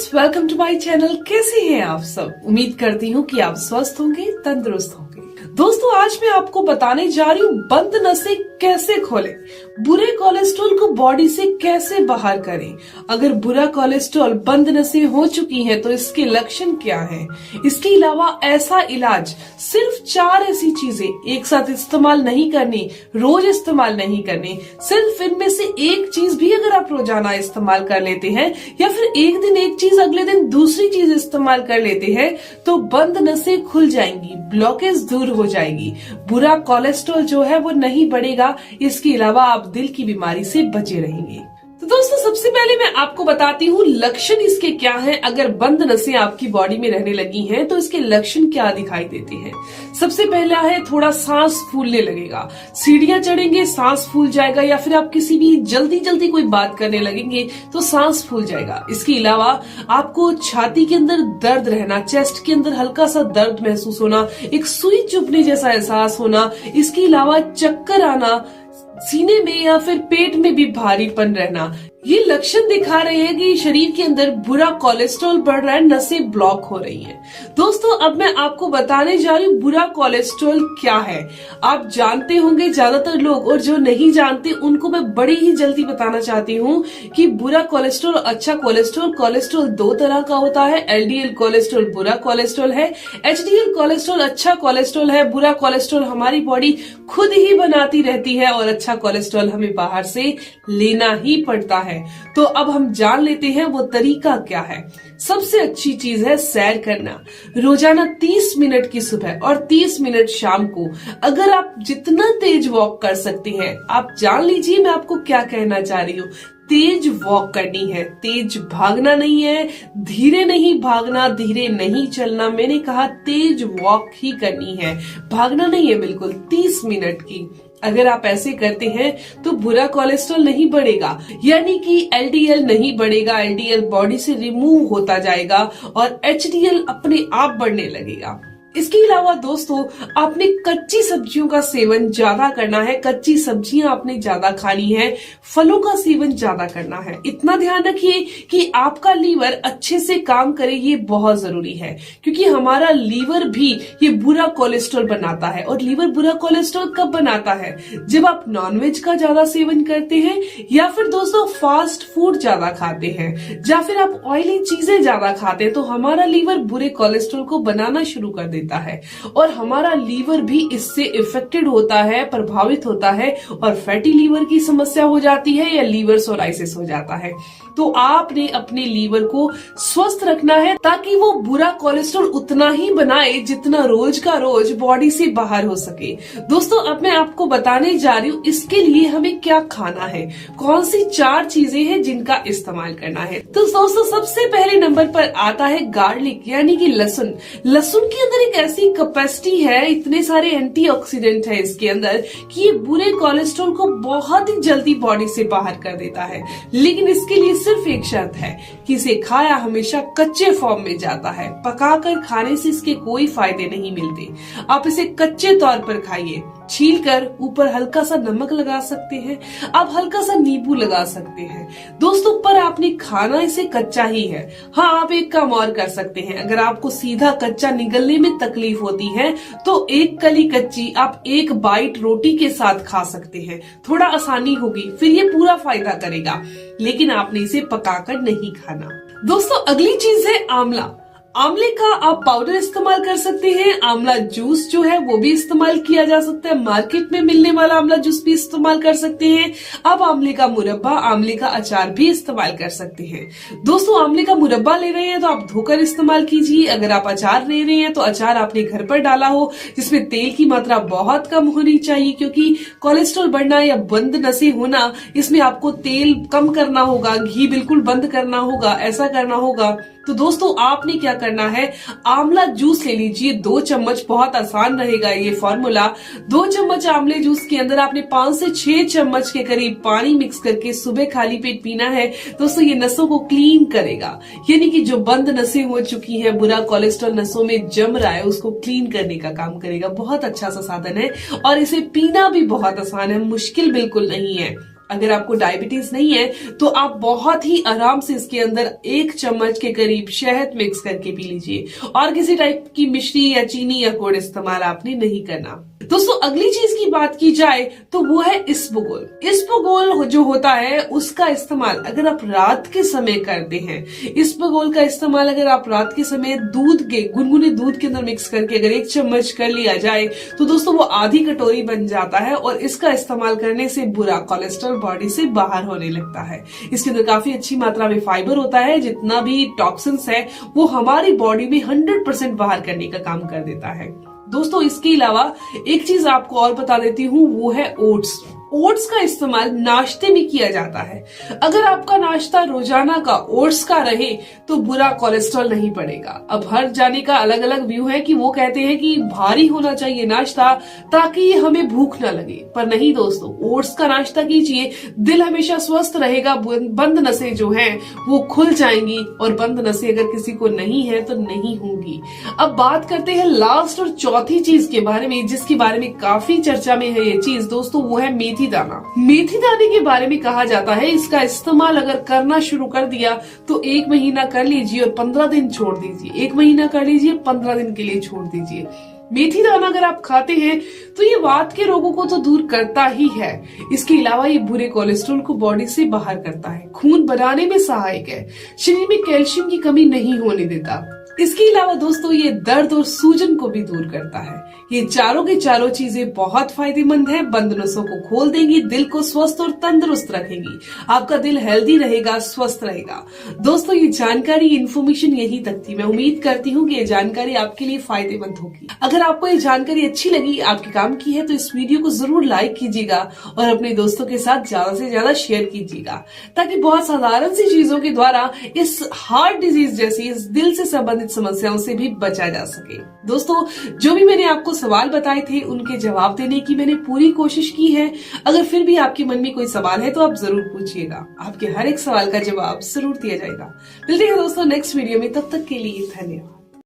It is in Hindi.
Friends, welcome to my channel. कैसे हैं आप सब? उम्मीद करती हूँ कि आप स्वस्थ होंगे, तंदुरुस्त होंगे। दोस्तों, आज मैं आपको बताने जा रही हूँ बंद नसें कैसे खोलें, बुरे कोलेस्ट्रॉल को बॉडी से कैसे बाहर करें। अगर बुरा कोलेस्ट्रॉल बंद नसें हो चुकी हैं तो इसके लक्षण क्या हैं? इसके अलावा ऐसा इलाज, सिर्फ 4 ऐसी चीजें एक साथ इस्तेमाल नहीं करनी, रोज इस्तेमाल नहीं करनी। सिर्फ इनमें से एक चीज भी अगर आप रोजाना इस्तेमाल कर लेते हैं या फिर एक दिन एक चीज अगले दिन दूसरी चीज इस्तेमाल कर लेते हैं तो बंद नसें खुल जाएंगी, ब्लॉकेज दूर हो जाएगी, बुरा कोलेस्ट्रॉल जो है वो नहीं बढ़ेगा। इसके अलावा आप दिल की बीमारी से बचे रहेंगे। तो दोस्तों, सबसे पहले मैं आपको बताती हूँ लक्षण इसके क्या हैं। अगर बंद नसें आपकी बॉडी में रहने लगी हैं तो इसके लक्षण क्या दिखाई देते हैं। सबसे पहला है, थोड़ा सांस फूलने लगेगा, सीढ़ियां चढ़ेंगे सांस फूल जाएगा, या फिर आप किसी भी जल्दी कोई बात करने लगेंगे तो सांस फूल जाएगा। इसके अलावा आपको छाती के अंदर दर्द रहना, चेस्ट के अंदर हल्का सा दर्द महसूस होना, एक सुई चुभने जैसा एहसास होना। इसके अलावा चक्कर आना, सीने में या फिर पेट में भी भारीपन रहना, ये लक्षण दिखा रहे हैं कि शरीर के अंदर बुरा कोलेस्ट्रॉल बढ़ रहा है, नसें ब्लॉक हो रही हैं। दोस्तों, अब मैं आपको बताने जा रही हूँ बुरा कोलेस्ट्रॉल क्या है। आप जानते होंगे ज्यादातर लोग, और जो नहीं जानते उनको मैं बड़ी ही जल्दी बताना चाहती हूँ कि बुरा कोलेस्ट्रॉल, अच्छा कोलेस्ट्रॉल, कोलेस्ट्रॉल 2 तरह का होता है। एलडीएल कोलेस्ट्रॉल बुरा कोलेस्ट्रॉल है, एचडीएल कोलेस्ट्रॉल अच्छा कोलेस्ट्रॉल है। बुरा कोलेस्ट्रॉल हमारी बॉडी खुद ही बनाती रहती है और अच्छा कोलेस्ट्रॉल हमें बाहर से लेना ही पड़ता है। तो अब हम जान लेते हैं वो तरीका क्या है। सबसे अच्छी चीज है सैर करना, रोजाना 30 मिनट की सुबह और 30 मिनट शाम को। अगर आप जितना तेज वॉक कर सकते हैं, आप जान लीजिए मैं आपको क्या कहना चाह रही हूँ। तेज वॉक करनी है, तेज भागना नहीं है, धीरे नहीं भागना, धीरे नहीं चलना। मैंने कहा तेज वॉक ही करनी है, भागना नहीं है बिल्कुल। 30 मिनट की अगर आप ऐसे करते हैं तो बुरा कोलेस्ट्रॉल नहीं बढ़ेगा, यानी कि एलडीएल नहीं बढ़ेगा। एलडीएल बॉडी से रिमूव होता जाएगा और एचडीएल अपने आप बढ़ने लगेगा। इसके अलावा दोस्तों, आपने कच्ची सब्जियों का सेवन ज्यादा करना है, कच्ची सब्जियां आपने ज्यादा खानी है, फलों का सेवन ज्यादा करना है। इतना ध्यान रखिए कि आपका लीवर अच्छे से काम करे, ये बहुत जरूरी है, क्योंकि हमारा लीवर भी ये बुरा कोलेस्ट्रॉल बनाता है। और लीवर बुरा कोलेस्ट्रॉल कब बनाता है? जब आप नॉनवेज का ज्यादा सेवन करते हैं, या फिर दोस्तों फास्ट फूड ज्यादा खाते हैं, या फिर आप ऑयली चीजें ज्यादा खाते हैं, तो हमारा लीवर बुरे कोलेस्ट्रॉल को बनाना शुरू कर देता है और हमारा लीवर भी इससे इफेक्टेड होता है, प्रभावित होता है, और फैटी लीवर की समस्या हो जाती है या लीवर सोराइसिस हो जाता है। तो आपने अपने लीवर को स्वस्थ रखना है ताकि वो बुरा कोलेस्ट्रॉल उतना ही बनाए जितना रोज का रोज बॉडी से बाहर हो सके। दोस्तों, अब मैं आपको बताने जा रही हूँ इसके लिए हमें क्या खाना है, कौन सी 4 चीजें हैं जिनका इस्तेमाल करना है। तो दोस्तों, सबसे पहले नंबर पर आता है गार्लिक, यानी कि लहसुन। लहसुन के अंदर एक ऐसी कैपेसिटी है, इतने सारे एंटीऑक्सीडेंट है इसके अंदर कि ये बुरे कोलेस्ट्रॉल को बहुत ही जल्दी बॉडी से बाहर कर देता है। लेकिन इसके लिए सिर्फ एक शर्त है कि इसे खाया हमेशा कच्चे फॉर्म में जाता है। पकाकर खाने से इसके कोई फायदे नहीं मिलते। आप इसे कच्चे तौर पर खाइए, छीलकर ऊपर हल्का सा नमक लगा सकते हैं, आप हल्का सा नींबू लगा सकते हैं। दोस्तों, पर आपने खाना इसे कच्चा ही है। हाँ, आप एक काम और कर सकते हैं। अगर आपको सीधा कच्चा निगलने में तकलीफ होती है तो एक कली कच्ची आप एक बाइट रोटी के साथ खा सकते हैं। थोड़ा आसानी होगी, फिर ये पूरा फायदा करेगा, लेकिन आपने इसे पकाकर नहीं खाना। दोस्तों, अगली चीज है आंवला। आंवले का आप पाउडर इस्तेमाल कर सकते हैं, आंवला जूस जो है वो भी इस्तेमाल किया जा सकता है, मार्केट में मिलने वाला आंवला जूस भी इस्तेमाल कर सकते हैं। आप आंवले का मुरब्बा, आंवले का अचार भी इस्तेमाल कर सकते हैं। दोस्तों, आंवले का मुरब्बा ले रहे हैं तो आप धोकर इस्तेमाल कीजिए। अगर आप अचार ले रहे हैं तो अचार आपने घर पर डाला हो, जिसमें तेल की मात्रा बहुत कम होनी चाहिए, क्योंकि कोलेस्ट्रॉल बढ़ना या बंद नसें होना, इसमें आपको तेल कम करना होगा, घी बिल्कुल बंद करना होगा, ऐसा करना होगा। तो दोस्तों, आपने क्या करना है, आंवला जूस ले लीजिए 2 चम्मच, बहुत आसान रहेगा ये फॉर्मूला। 2 चम्मच आंवले जूस के अंदर आपने 5 से 6 चम्मच के करीब पानी मिक्स करके सुबह खाली पेट पीना है। दोस्तों, ये नसों को क्लीन करेगा, यानी कि जो बंद नसें हो चुकी हैं, बुरा कोलेस्ट्रॉल नसों में जम रहा है, उसको क्लीन करने का काम करेगा। बहुत अच्छा सा साधन है और इसे पीना भी बहुत आसान है, मुश्किल बिल्कुल नहीं है। अगर आपको डायबिटीज नहीं है तो आप बहुत ही आराम से इसके अंदर 1 चम्मच के करीब शहद मिक्स करके पी लीजिए और किसी टाइप की मिश्री या चीनी या गुड़ इस्तेमाल आपने नहीं करना। दोस्तों अगली चीज की बात की जाए तो वो है इसबगोल। इसबगोल जो होता है उसका इस्तेमाल अगर आप रात के समय करते हैं, इसबगोल का इस्तेमाल अगर आप रात के समय दूध के गुनगुने दूध के अंदर मिक्स करके अगर 1 चम्मच कर लिया जाए तो दोस्तों वो आधी कटोरी बन जाता है और इसका इस्तेमाल करने से बुरा कोलेस्ट्रॉल बॉडी से बाहर होने लगता है। इसके अंदर काफी अच्छी मात्रा में फाइबर होता है, जितना भी टॉक्सिन्स है वो हमारी बॉडी में 100% बाहर करने का काम कर देता है। दोस्तों इसके अलावा एक चीज आपको और बता देती हूँ, वो है ओट्स। ओट्स का इस्तेमाल नाश्ते में किया जाता है। अगर आपका नाश्ता रोजाना का ओट्स का रहे तो बुरा कोलेस्ट्रॉल नहीं पड़ेगा। अब हर जाने का अलग अलग व्यू है कि वो कहते हैं कि भारी होना चाहिए नाश्ता ताकि हमें भूख ना लगे, पर नहीं दोस्तों, ओट्स का नाश्ता कीजिए, दिल हमेशा स्वस्थ रहेगा, बंद नसें जो हैं वो खुल जाएंगी और बंद नसें अगर किसी को नहीं है तो नहीं होंगी। अब बात करते हैं लास्ट और चौथी चीज के बारे में, जिसके बारे में काफी चर्चा में है ये चीज दोस्तों, वो है मेथी दाना। मेथी दाने के बारे में कहा जाता है इसका इस्तेमाल अगर करना शुरू कर दिया तो 1 महीना कर लीजिए और 15 दिन छोड़ दीजिए, 1 महीना कर लीजिए 15 दिन के लिए छोड़ दीजिए। मेथी दाना अगर आप खाते हैं तो ये वात के रोगों को तो दूर करता ही है, इसके अलावा ये बुरे कोलेस्ट्रॉल को बॉडी से बाहर करता है, खून बनाने में सहायक है, शरीर में कैल्शियम की कमी नहीं होने देता। इसके अलावा दोस्तों ये दर्द और सूजन को भी दूर करता है। ये चारों की चारों चीजें बहुत फायदेमंद है, बंद नसों को खोल देंगी, दिल को स्वस्थ और तंदुरुस्त रखेगी, आपका दिल हेल्दी रहेगा, स्वस्थ रहेगा। दोस्तों ये जानकारी इन्फॉर्मेशन यही तक थी। मैं उम्मीद करती हूँ कि ये जानकारी आपके लिए फायदेमंद होगी। अगर आपको ये जानकारी अच्छी लगी, आपके काम की है, तो इस वीडियो को जरूर लाइक कीजिएगा और अपने दोस्तों के साथ ज्यादा से ज्यादा शेयर कीजिएगा, ताकि बहुत साधारण सी चीजों के द्वारा इस हार्ट डिजीज जैसी इस दिल से संबंधित समस्याओं से भी बचा जा सके। दोस्तों जो भी मैंने आपको सवाल बताए थे उनके जवाब देने की मैंने पूरी कोशिश की है। अगर फिर भी आपके मन में कोई सवाल है तो आप जरूर पूछिएगा, आपके हर एक सवाल का जवाब जरूर दिया जाएगा। मिलते हैं दोस्तों नेक्स्ट वीडियो में, तब तक के लिए धन्यवाद।